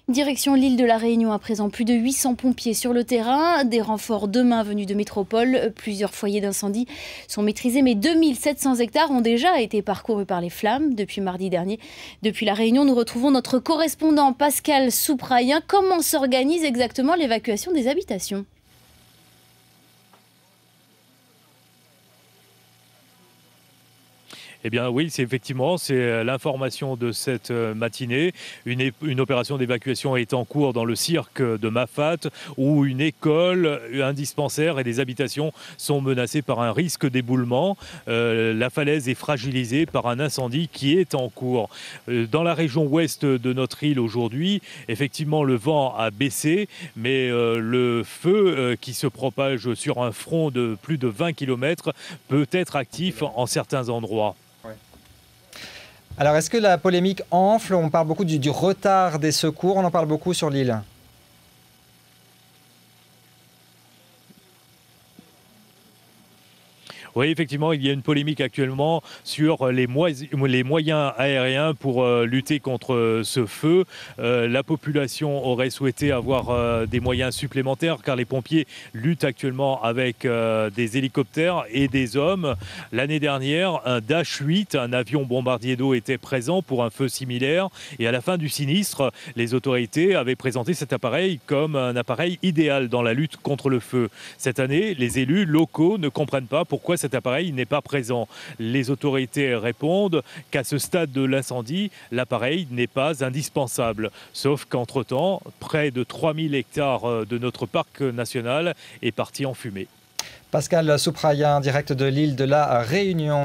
Direction l'île de la Réunion à présent, plus de 800 pompiers sur le terrain, des renforts demain venus de métropole. Plusieurs foyers d'incendie sont maîtrisés, mais 2700 hectares ont déjà été parcourus par les flammes depuis mardi dernier. Depuis la Réunion, nous retrouvons notre correspondant Pascal Souprayen. Comment s'organise exactement l'évacuation des habitations ? Eh bien oui, c'est l'information de cette matinée. Une opération d'évacuation est en cours dans le cirque de Mafat, où une école, un dispensaire et des habitations sont menacées par un risque d'éboulement. La falaise est fragilisée par un incendie qui est en cours. Dans la région ouest de notre île aujourd'hui, effectivement, le vent a baissé, mais le feu qui se propage sur un front de plus de 20 km peut être actif en certains endroits. Alors, est-ce que la polémique enfle? On parle beaucoup du retard des secours, on en parle beaucoup sur l'île. Oui, effectivement, il y a une polémique actuellement sur les moyens aériens pour lutter contre ce feu. La population aurait souhaité avoir des moyens supplémentaires car les pompiers luttent actuellement avec des hélicoptères et des hommes. L'année dernière, un Dash 8, un avion bombardier d'eau, était présent pour un feu similaire. Et à la fin du sinistre, les autorités avaient présenté cet appareil comme un appareil idéal dans la lutte contre le feu. Cette année, les élus locaux ne comprennent pas pourquoi cet appareil n'est pas présent. Les autorités répondent qu'à ce stade de l'incendie, l'appareil n'est pas indispensable. Sauf qu'entre-temps, près de 3000 hectares de notre parc national est parti en fumée. Pascal Souprayen, direct de l'île de la Réunion.